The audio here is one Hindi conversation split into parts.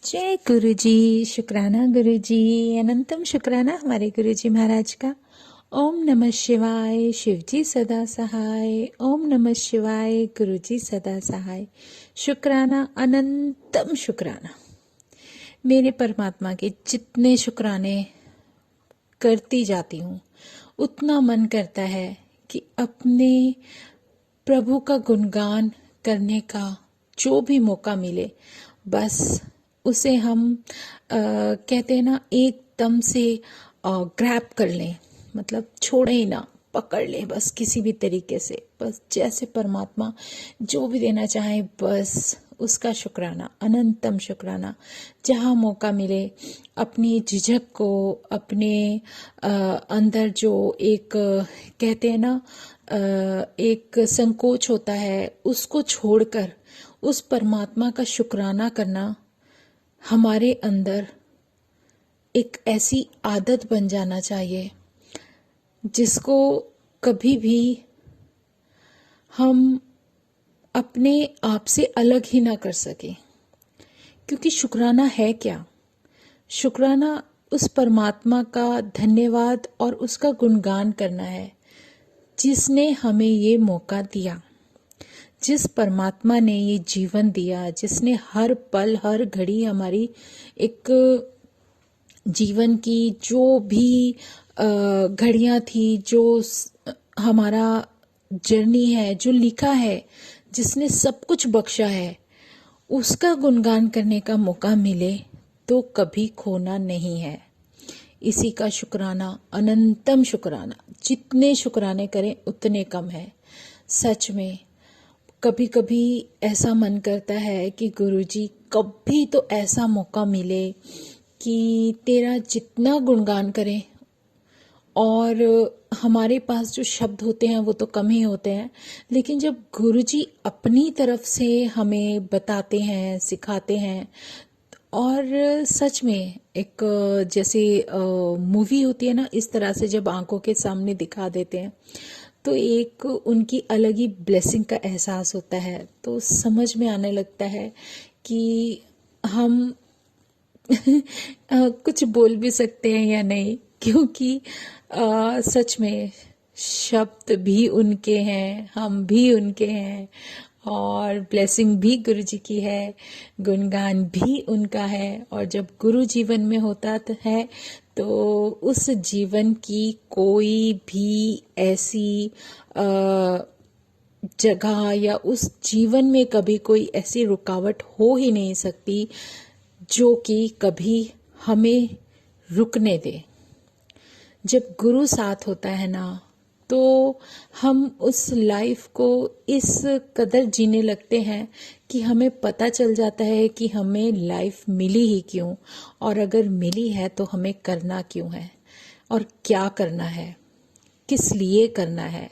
जय गुरु जी। शुक्राना गुरु जी, अनंतम शुक्राना हमारे गुरु जी महाराज का। ओम नमः शिवाय, शिव जी सदा सहाय। ओम नमः शिवाय, गुरु जी सदा सहाय। शुक्राना, अनंतम शुक्राना। मेरे परमात्मा के जितने शुक्राने करती जाती हूँ उतना मन करता है कि अपने प्रभु का गुणगान करने का जो भी मौका मिले बस उसे हम कहते हैं ना, एकदम से ग्रैब कर लें, मतलब छोड़े ही ना, पकड़ लें बस किसी भी तरीके से। बस जैसे परमात्मा जो भी देना चाहे बस उसका शुक्राना, अनंतम शुक्राना। जहाँ मौका मिले अपनी झिझक को, अपने अंदर जो एक कहते हैं ना एक संकोच होता है, उसको छोड़कर उस परमात्मा का शुक्राना करना हमारे अंदर एक ऐसी आदत बन जाना चाहिए जिसको कभी भी हम अपने आप से अलग ही ना कर सके। क्योंकि शुक्राना है क्या? शुक्राना उस परमात्मा का धन्यवाद और उसका गुणगान करना है जिसने हमें ये मौका दिया, जिस परमात्मा ने ये जीवन दिया, जिसने हर पल हर घड़ी हमारी एक जीवन की जो भी घड़ियां थी, जो हमारा जर्नी है, जो लिखा है, जिसने सब कुछ बख्शा है, उसका गुणगान करने का मौका मिले तो कभी खोना नहीं है। इसी का शुक्राना, अनंतम शुक्राना। जितने शुक्राने करें उतने कम है। सच में कभी कभी ऐसा मन करता है कि गुरुजी कभी तो ऐसा मौका मिले कि तेरा जितना गुणगान करें। और हमारे पास जो शब्द होते हैं वो तो कम ही होते हैं, लेकिन जब गुरुजी अपनी तरफ से हमें बताते हैं, सिखाते हैं, और सच में एक जैसे मूवी होती है ना, इस तरह से जब आंखों के सामने दिखा देते हैं तो एक उनकी अलग ही ब्लेसिंग का एहसास होता है। तो समझ में आने लगता है कि हम कुछ बोल भी सकते हैं या नहीं, क्योंकि सच में शब्द भी उनके हैं, हम भी उनके हैं, और ब्लेसिंग भी गुरु जी की है, गुणगान भी उनका है। और जब गुरु जीवन में होता है तो उस जीवन की कोई भी ऐसी जगह या उस जीवन में कभी कोई ऐसी रुकावट हो ही नहीं सकती जो कि कभी हमें रुकने दे। जब गुरु साथ होता है ना तो हम उस लाइफ को इस कदर जीने लगते हैं कि हमें पता चल जाता है कि हमें लाइफ मिली ही क्यों, और अगर मिली है तो हमें करना क्यों है और क्या करना है, किस लिए करना है।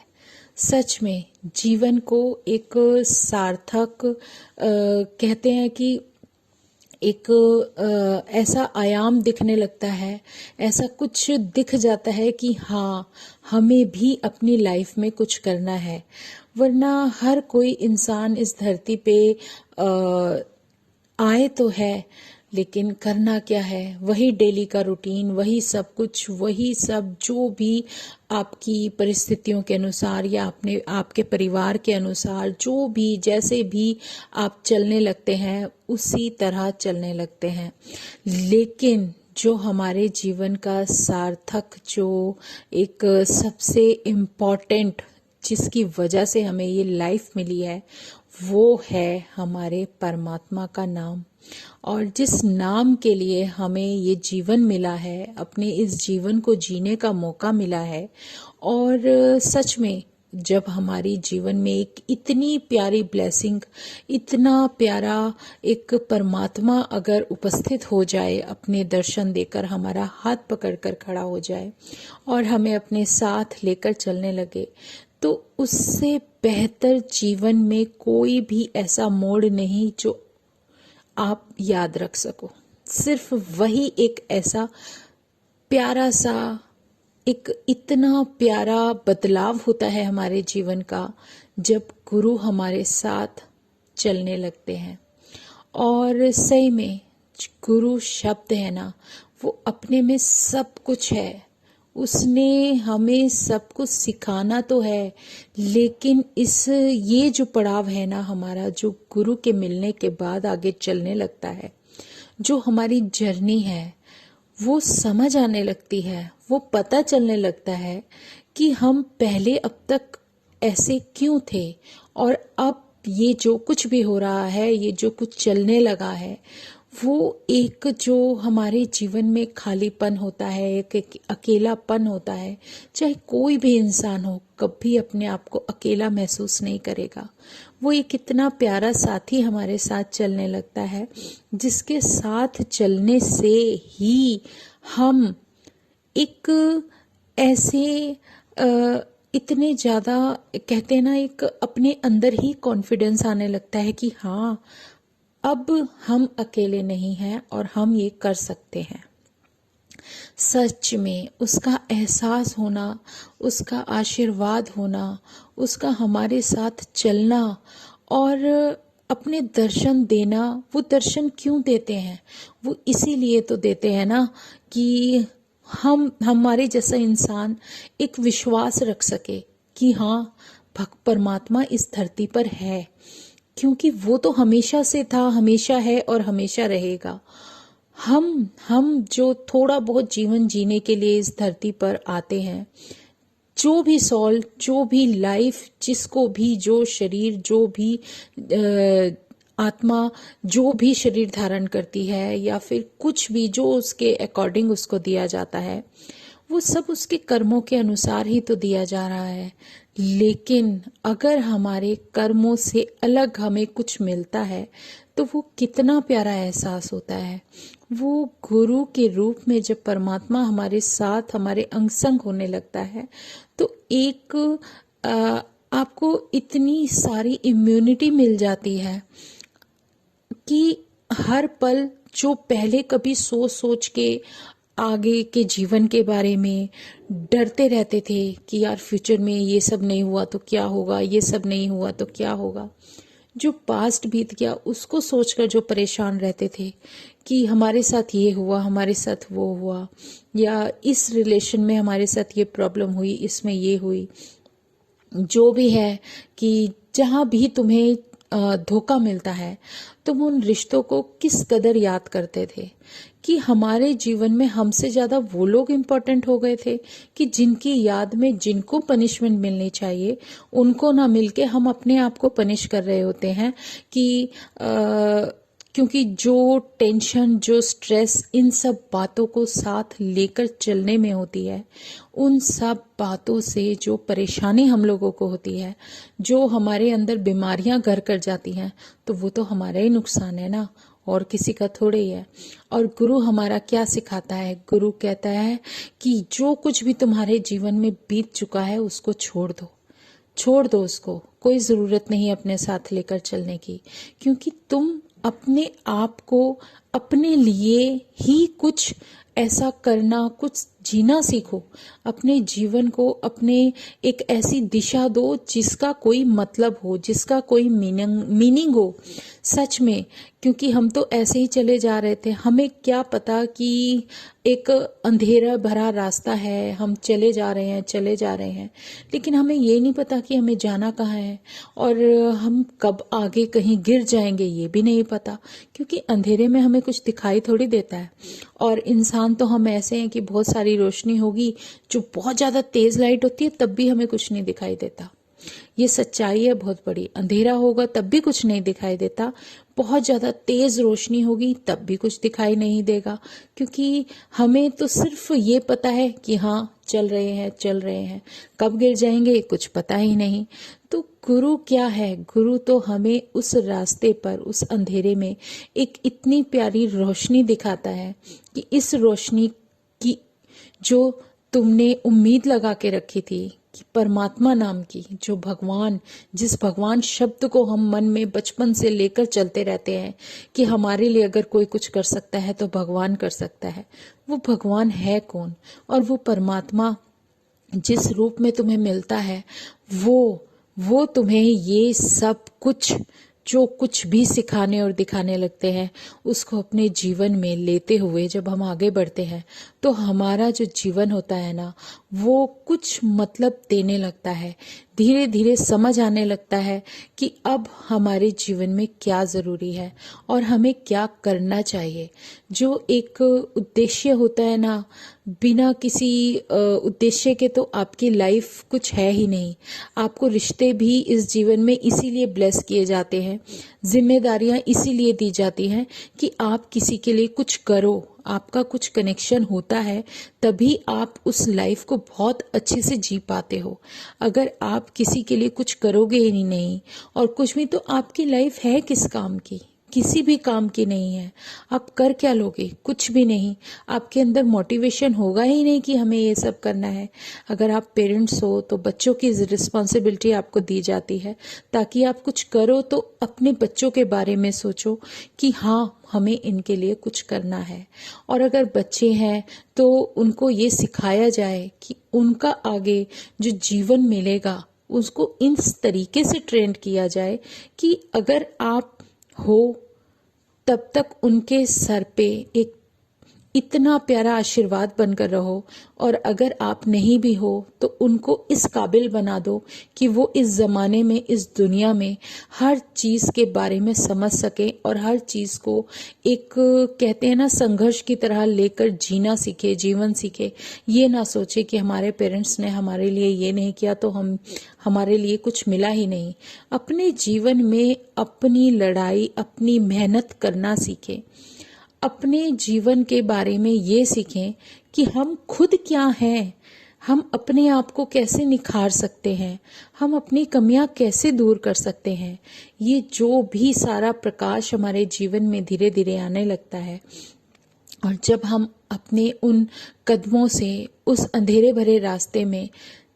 सच में जीवन को एक सार्थक कहते हैं कि एक ऐसा आयाम दिखने लगता है, ऐसा कुछ दिख जाता है कि हाँ, हमें भी अपनी लाइफ में कुछ करना है। वरना हर कोई इंसान इस धरती पे आए तो है, लेकिन करना क्या है? वही डेली का रूटीन, वही सब कुछ, वही सब जो भी आपकी परिस्थितियों के अनुसार या अपने आपके परिवार के अनुसार जो भी जैसे भी आप चलने लगते हैं उसी तरह चलने लगते हैं। लेकिन जो हमारे जीवन का सार्थक, जो एक सबसे इम्पोर्टेंट, जिसकी वजह से हमें ये लाइफ मिली है, वो है हमारे परमात्मा का नाम। और जिस नाम के लिए हमें ये जीवन मिला है, अपने इस जीवन को जीने का मौका मिला है, और सच में जब हमारी जीवन में एक इतनी प्यारी ब्लेसिंग, इतना प्यारा एक परमात्मा अगर उपस्थित हो जाए, अपने दर्शन देकर हमारा हाथ पकड़कर खड़ा हो जाए और हमें अपने साथ लेकर चलने लगे, तो उससे बेहतर जीवन में कोई भी ऐसा मोड़ नहीं जो आप याद रख सको। सिर्फ वही एक ऐसा प्यारा सा, एक इतना प्यारा बदलाव होता है हमारे जीवन का जब गुरु हमारे साथ चलने लगते हैं। और सही में गुरु शब्द है ना, वो अपने में सब कुछ है। उसने हमें सब कुछ सिखाना तो है, लेकिन ये जो पड़ाव है ना हमारा, जो गुरु के मिलने के बाद आगे चलने लगता है, जो हमारी जर्नी है, वो समझ आने लगती है, वो पता चलने लगता है कि हम पहले अब तक ऐसे क्यों थे, और अब ये जो कुछ भी हो रहा है, ये जो कुछ चलने लगा है, वो एक जो हमारे जीवन में खालीपन होता है, एक अकेलापन होता है। चाहे कोई भी इंसान हो, कभी अपने आप को अकेला महसूस नहीं करेगा। वो एक इतना प्यारा साथी हमारे साथ चलने लगता है, जिसके साथ चलने से ही हम एक ऐसे इतने ज़्यादा, कहते हैं ना, एक अपने अंदर ही कॉन्फिडेंस आने लगता है कि हाँ, अब हम अकेले नहीं हैं और हम ये कर सकते हैं। सच में उसका एहसास होना, उसका आशीर्वाद होना, उसका हमारे साथ चलना और अपने दर्शन देना। वो दर्शन क्यों देते हैं? वो इसीलिए तो देते हैं ना कि हमारे जैसा इंसान एक विश्वास रख सके कि हाँ, परमात्मा इस धरती पर है, क्योंकि वो तो हमेशा से था, हमेशा है और हमेशा रहेगा। हम जो थोड़ा बहुत जीवन जीने के लिए इस धरती पर आते हैं, जो भी सोल, जो भी लाइफ, जिसको भी जो शरीर, जो भी आत्मा जो भी शरीर धारण करती है, या फिर कुछ भी जो उसके अकॉर्डिंग उसको दिया जाता है, वो सब उसके कर्मों के अनुसार ही तो दिया जा रहा है। लेकिन अगर हमारे कर्मों से अलग हमें कुछ मिलता है, तो वो कितना प्यारा एहसास होता है। वो गुरु के रूप में जब परमात्मा हमारे साथ, हमारे अंग संग होने लगता है, तो एक आपको इतनी सारी इम्यूनिटी मिल जाती है कि हर पल जो पहले कभी सोच सोच के आगे के जीवन के बारे में डरते रहते थे कि यार फ्यूचर में ये सब नहीं हुआ तो क्या होगा, ये सब नहीं हुआ तो क्या होगा, जो पास्ट बीत गया उसको सोचकर जो परेशान रहते थे कि हमारे साथ ये हुआ, हमारे साथ वो हुआ, या इस रिलेशन में हमारे साथ ये प्रॉब्लम हुई, इसमें ये हुई, जो भी है, कि जहाँ भी तुम्हें धोखा मिलता है, तुम उन रिश्तों को किस कदर याद करते थे कि हमारे जीवन में हमसे ज्यादा वो लोग इम्पोर्टेंट हो गए थे कि जिनकी याद में जिनको पनिशमेंट मिलनी चाहिए उनको ना मिलके हम अपने आप को पनिश कर रहे होते हैं कि क्योंकि जो टेंशन, जो स्ट्रेस इन सब बातों को साथ लेकर चलने में होती है, उन सब बातों से जो परेशानी हम लोगों को होती है, जो हमारे अंदर बीमारियां घर कर जाती हैं, तो वो तो हमारा ही नुकसान है ना, और किसी का थोड़े ही है। और गुरु हमारा क्या सिखाता है? गुरु कहता है कि जो कुछ भी तुम्हारे जीवन में बीत चुका है उसको छोड़ दो, छोड़ दो उसको, कोई ज़रूरत नहीं अपने साथ लेकर चलने की, क्योंकि तुम अपने आप को अपने लिए ही कुछ ऐसा करना, कुछ जीना सीखो, अपने जीवन को अपने एक ऐसी दिशा दो जिसका कोई मतलब हो, जिसका कोई मीनिंग हो सच में। क्योंकि हम तो ऐसे ही चले जा रहे थे, हमें क्या पता कि एक अंधेरा भरा रास्ता है, हम चले जा रहे हैं, चले जा रहे हैं, लेकिन हमें ये नहीं पता कि हमें जाना कहाँ है, और हम कब आगे कहीं गिर जाएंगे ये भी नहीं पता, क्योंकि अंधेरे में हमें कुछ दिखाई थोड़ी देता है। और इंसान तो हम ऐसे हैं कि बहुत सारी रोशनी होगी, जो बहुत ज़्यादा तेज़ लाइट होती है तब भी हमें कुछ नहीं दिखाई देता। ये सच्चाई है बहुत बड़ी। अंधेरा होगा तब भी कुछ नहीं दिखाई देता, बहुत ज़्यादा तेज़ रोशनी होगी तब भी कुछ दिखाई नहीं देगा, क्योंकि हमें तो सिर्फ ये पता है कि हाँ चल रहे हैं, चल रहे हैं, कब गिर जाएंगे कुछ पता ही नहीं। तो गुरु क्या है? गुरु तो हमें उस रास्ते पर, उस अंधेरे में एक इतनी प्यारी रोशनी दिखाता है कि इस रोशनी की जो तुमने उम्मीद लगा के रखी थी कि परमात्मा नाम की, जो भगवान, जिस भगवान शब्द को हम मन में बचपन से लेकर चलते रहते हैं कि हमारे लिए अगर कोई कुछ कर सकता है तो भगवान कर सकता है, वो भगवान है कौन? और वो परमात्मा जिस रूप में तुम्हें मिलता है, वो तुम्हें ये सब कुछ जो कुछ भी सिखाने और दिखाने लगते हैं उसको अपने जीवन में लेते हुए जब हम आगे बढ़ते हैं तो हमारा जो जीवन होता है ना वो कुछ मतलब देने लगता है। धीरे धीरे समझ आने लगता है कि अब हमारे जीवन में क्या ज़रूरी है और हमें क्या करना चाहिए। जो एक उद्देश्य होता है ना, बिना किसी उद्देश्य के तो आपकी लाइफ कुछ है ही नहीं। आपको रिश्ते भी इस जीवन में इसीलिए ब्लेस किए जाते हैं, जिम्मेदारियां इसीलिए दी जाती हैं कि आप किसी के लिए कुछ करो, आपका कुछ कनेक्शन होता है, तभी आप उस लाइफ को बहुत अच्छे से जी पाते हो। अगर आप किसी के लिए कुछ करोगे ही नहीं और कुछ भी, तो आपकी लाइफ है किस काम की? किसी भी काम की नहीं है। आप कर क्या लोगे? कुछ भी नहीं। आपके अंदर मोटिवेशन होगा ही नहीं कि हमें ये सब करना है। अगर आप पेरेंट्स हो तो बच्चों की रिस्पॉन्सिबिलिटी आपको दी जाती है ताकि आप कुछ करो तो अपने बच्चों के बारे में सोचो कि हाँ, हमें इनके लिए कुछ करना है। और अगर बच्चे हैं तो उनको ये सिखाया जाए कि उनका आगे जो जीवन मिलेगा उसको इस तरीके से ट्रेन किया जाए कि अगर आप हो तब तक उनके सर पे एक इतना प्यारा आशीर्वाद बनकर रहो, और अगर आप नहीं भी हो तो उनको इस काबिल बना दो कि वो इस ज़माने में, इस दुनिया में हर चीज़ के बारे में समझ सके और हर चीज़ को एक, कहते हैं ना, संघर्ष की तरह लेकर जीना सीखे, जीवन सीखे। ये ना सोचे कि हमारे पेरेंट्स ने हमारे लिए ये नहीं किया तो हमारे लिए कुछ मिला ही नहीं। अपने जीवन में अपनी लड़ाई, अपनी मेहनत करना सीखें। अपने जीवन के बारे में ये सीखें कि हम खुद क्या हैं, हम अपने आप को कैसे निखार सकते हैं, हम अपनी कमियां कैसे दूर कर सकते हैं। ये जो भी सारा प्रकाश हमारे जीवन में धीरे धीरे आने लगता है, और जब हम अपने उन कदमों से उस अंधेरे भरे रास्ते में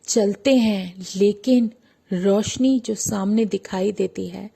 चलते हैं, लेकिन रोशनी जो सामने दिखाई देती है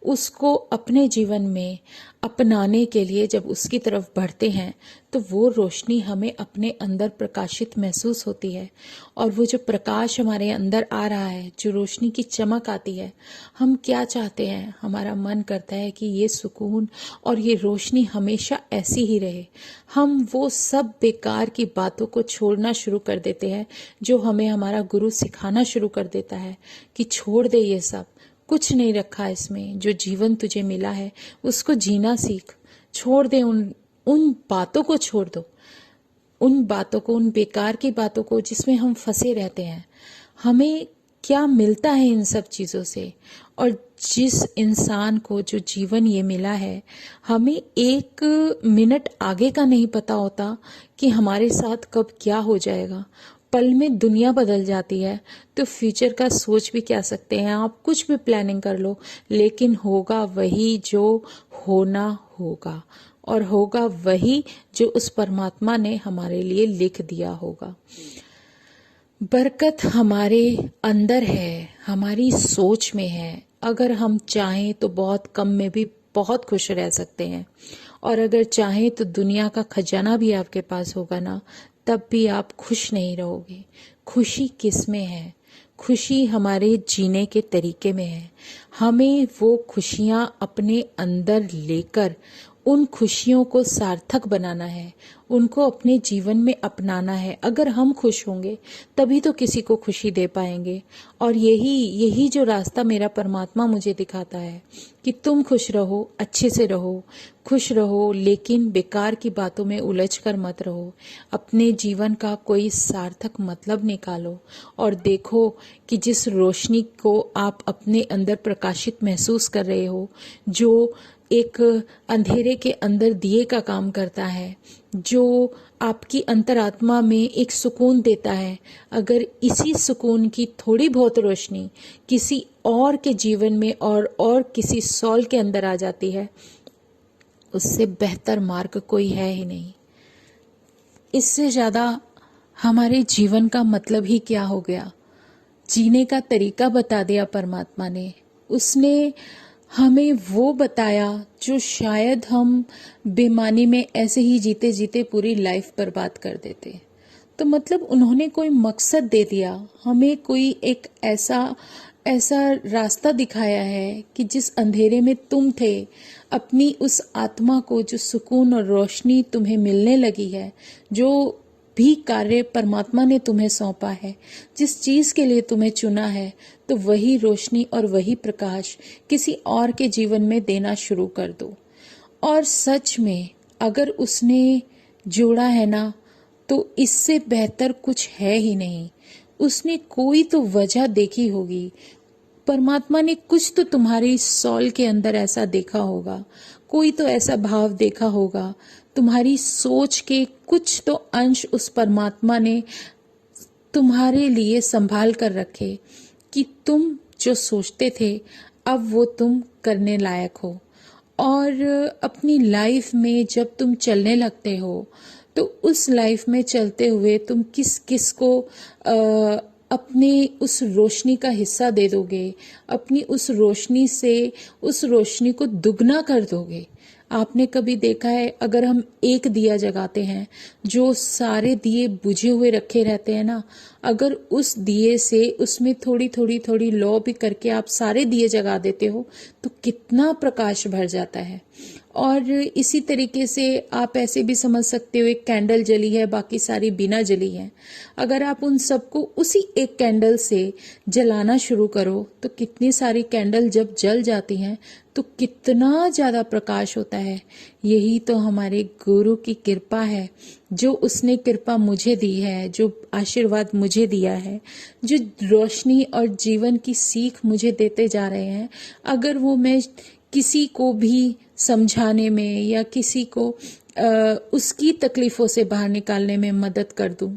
उसको अपने जीवन में अपनाने के लिए जब उसकी तरफ बढ़ते हैं तो वो रोशनी हमें अपने अंदर प्रकाशित महसूस होती है। और वो जो प्रकाश हमारे अंदर आ रहा है, जो रोशनी की चमक आती है, हम क्या चाहते हैं? हमारा मन करता है कि ये सुकून और ये रोशनी हमेशा ऐसी ही रहे। हम वो सब बेकार की बातों को छोड़ना शुरू कर देते हैं जो हमें हमारा गुरु सिखाना शुरू कर देता है कि छोड़ दे, ये सब कुछ नहीं रखा इसमें। जो जीवन तुझे मिला है उसको जीना सीख। छोड़ दे, उन बातों को छोड़ दो, उन बातों को, उन बेकार की बातों को जिसमें हम फंसे रहते हैं। हमें क्या मिलता है इन सब चीज़ों से? और जिस इंसान को जो जीवन ये मिला है, हमें एक मिनट आगे का नहीं पता होता कि हमारे साथ कब क्या हो जाएगा। पल में दुनिया बदल जाती है, तो फ्यूचर का सोच भी क्या सकते हैं आप? कुछ भी प्लानिंग कर लो, लेकिन होगा वही जो होना होगा, और होगा वही जो उस परमात्मा ने हमारे लिए लिख दिया होगा। बरकत हमारे अंदर है, हमारी सोच में है। अगर हम चाहें तो बहुत कम में भी बहुत खुश रह सकते हैं, और अगर चाहें तो दुनिया का खजाना भी आपके पास होगा ना, तब भी आप खुश नहीं रहोगे। खुशी किस में है? खुशी हमारे जीने के तरीके में है। हमें वो खुशियाँ अपने अंदर लेकर उन खुशियों को सार्थक बनाना है, उनको अपने जीवन में अपनाना है। अगर हम खुश होंगे तभी तो किसी को खुशी दे पाएंगे। और यही जो रास्ता मेरा परमात्मा मुझे दिखाता है कि तुम खुश रहो, अच्छे से रहो, खुश रहो, लेकिन बेकार की बातों में उलझ कर मत रहो। अपने जीवन का कोई सार्थक मतलब निकालो और देखो कि जिस रोशनी को आप अपने अंदर प्रकाशित महसूस कर रहे हो, जो एक अंधेरे के अंदर दिए का काम करता है, जो आपकी अंतरात्मा में एक सुकून देता है, अगर इसी सुकून की थोड़ी बहुत रोशनी किसी और के जीवन में और किसी सॉल के अंदर आ जाती है, उससे बेहतर मार्ग कोई है ही नहीं। इससे ज़्यादा हमारे जीवन का मतलब ही क्या हो गया? जीने का तरीका बता दिया परमात्मा ने। उसने हमें वो बताया जो शायद हम बेईमानी में ऐसे ही जीते जीते पूरी लाइफ बर्बाद कर देते। तो मतलब उन्होंने कोई मकसद दे दिया हमें, कोई एक ऐसा ऐसा रास्ता दिखाया है कि जिस अंधेरे में तुम थे, अपनी उस आत्मा को जो सुकून और रोशनी तुम्हें मिलने लगी है, जो भी कार्य परमात्मा ने तुम्हें सौंपा है, जिस चीज के लिए तुम्हें चुना है, तो वही रोशनी और वही प्रकाश किसी और के जीवन में देना शुरू कर दो। और सच में अगर उसने जोड़ा है ना, तो इससे बेहतर कुछ है ही नहीं। उसने कोई तो वजह देखी होगी, परमात्मा ने कुछ तो तुम्हारी सॉल के अंदर ऐसा देखा होगा, कोई तो ऐसा भाव देखा होगा, तुम्हारी सोच के कुछ तो अंश उस परमात्मा ने तुम्हारे लिए संभाल कर रखे कि तुम जो सोचते थे अब वो तुम करने लायक हो। और अपनी लाइफ में जब तुम चलने लगते हो, तो उस लाइफ में चलते हुए तुम किस किस को अपने उस रोशनी का हिस्सा दे दोगे, अपनी उस रोशनी से उस रोशनी को दुगना कर दोगे। आपने कभी देखा है, अगर हम एक दिया जगाते हैं, जो सारे दिए बुझे हुए रखे रहते हैं ना, अगर उस दिए से उसमें थोड़ी थोड़ी थोड़ी लौ भी करके आप सारे दिए जगा देते हो, तो कितना प्रकाश भर जाता है। और इसी तरीके से आप ऐसे भी समझ सकते हो, एक कैंडल जली है, बाकी सारी बिना जली है। अगर आप उन सबको उसी एक कैंडल से जलाना शुरू करो, तो कितनी सारी कैंडल जब जल जाती हैं तो कितना ज्यादा प्रकाश होता है। यही तो हमारे गुरु की कृपा है, जो उसने कृपा मुझे दी है, जो आशीर्वाद मुझे दिया है, जो रोशनी और जीवन की सीख मुझे देते जा रहे हैं। अगर वो मैं किसी को भी समझाने में या किसी को उसकी तकलीफों से बाहर निकालने में मदद कर दूं,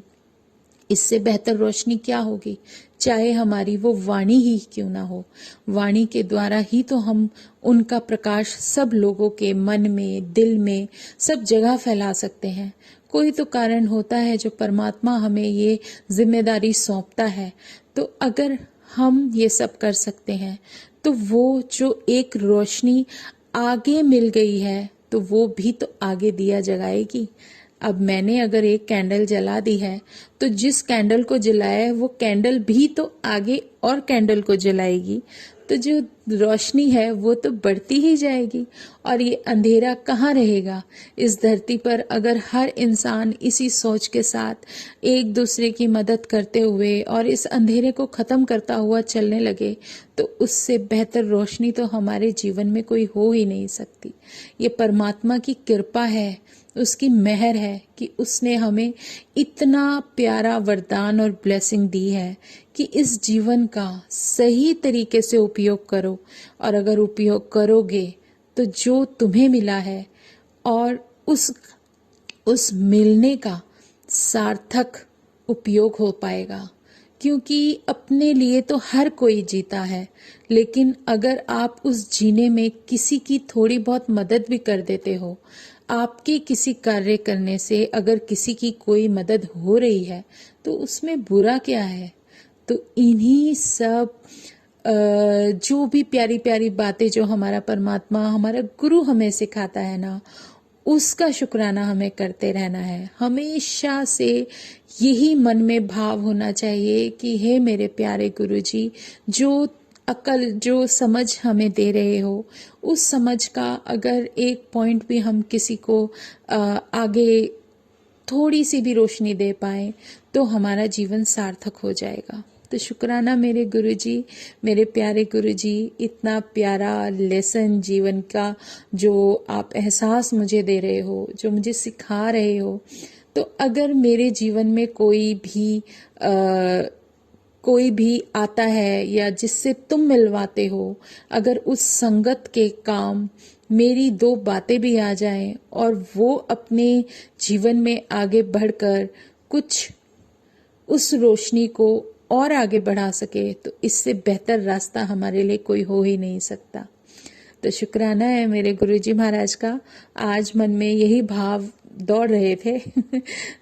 इससे बेहतर रोशनी क्या होगी। चाहे हमारी वो वाणी ही क्यों ना हो, वाणी के द्वारा ही तो हम उनका प्रकाश सब लोगों के मन में, दिल में, सब जगह फैला सकते हैं। कोई तो कारण होता है जो परमात्मा हमें ये जिम्मेदारी सौंपता है। तो अगर हम ये सब कर सकते हैं, तो वो जो एक रोशनी आगे मिल गई है, तो वो भी तो आगे दिया जगाएगी। अब मैंने अगर एक कैंडल जला दी है, तो जिस कैंडल को जलाया है वो कैंडल भी तो आगे और कैंडल को जलाएगी। तो जो रोशनी है वो तो बढ़ती ही जाएगी, और ये अंधेरा कहाँ रहेगा इस धरती पर। अगर हर इंसान इसी सोच के साथ एक दूसरे की मदद करते हुए और इस अंधेरे को खत्म करता हुआ चलने लगे, तो उससे बेहतर रोशनी तो हमारे जीवन में कोई हो ही नहीं सकती। ये परमात्मा की कृपा है, उसकी मेहर है कि उसने हमें इतना प्यारा वरदान और ब्लेसिंग दी है कि इस जीवन का सही तरीके से उपयोग करो। और अगर उपयोग करोगे तो जो तुम्हें मिला है और उस मिलने का सार्थक उपयोग हो पाएगा। क्योंकि अपने लिए तो हर कोई जीता है, लेकिन अगर आप उस जीने में किसी की थोड़ी बहुत मदद भी कर देते हो, आपके किसी कार्य करने से अगर किसी की कोई मदद हो रही है, तो उसमें बुरा क्या है। तो इन्हीं सब जो भी प्यारी प्यारी बातें जो हमारा परमात्मा, हमारा गुरु हमें सिखाता है ना, उसका शुक्राना हमें करते रहना है। हमेशा से यही मन में भाव होना चाहिए कि हे मेरे प्यारे गुरुजी, जो अकल, जो समझ हमें दे रहे हो, उस समझ का अगर एक पॉइंट भी हम किसी को आगे थोड़ी सी भी रोशनी दे पाए, तो हमारा जीवन सार्थक हो जाएगा। तो शुक्राना मेरे गुरुजी, मेरे प्यारे गुरुजी, इतना प्यारा लेसन जीवन का जो आप एहसास मुझे दे रहे हो, जो मुझे सिखा रहे हो। तो अगर मेरे जीवन में कोई भी आता है या जिससे तुम मिलवाते हो, अगर उस संगत के काम मेरी दो बातें भी आ जाएं और वो अपने जीवन में आगे बढ़कर कुछ उस रोशनी को और आगे बढ़ा सके, तो इससे बेहतर रास्ता हमारे लिए कोई हो ही नहीं सकता। तो शुक्राना है मेरे गुरुजी महाराज का। आज मन में यही भाव दौड़ रहे थे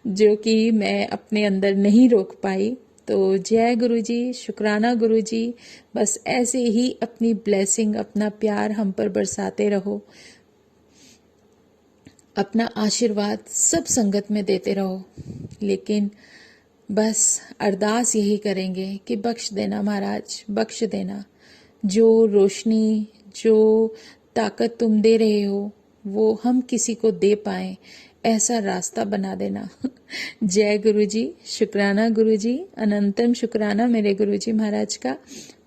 जो कि मैं अपने अंदर नहीं रोक पाई। तो जय गुरुजी, शुक्राना गुरुजी। बस ऐसे ही अपनी ब्लेसिंग, अपना प्यार हम पर बरसाते रहो, अपना आशीर्वाद सब संगत में देते रहो। लेकिन बस अरदास यही करेंगे कि बख्श देना महाराज, बख्श देना। जो रोशनी, जो ताकत तुम दे रहे हो वो हम किसी को दे पाएं, ऐसा रास्ता बना देना। जय गुरु जी, शुक्राना गुरु जी, अनंतम शुक्राना मेरे गुरु जी महाराज का।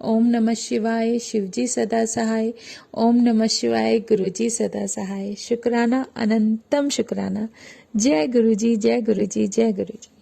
ओम नमः शिवाय, शिव जी सदा सहाय। ओम नमः शिवाय, गुरु जी सदा सहाय। शुक्राना, अनंतम शुक्राना। जय गुरु जी, जय गुरु जी, जय गुरु जी।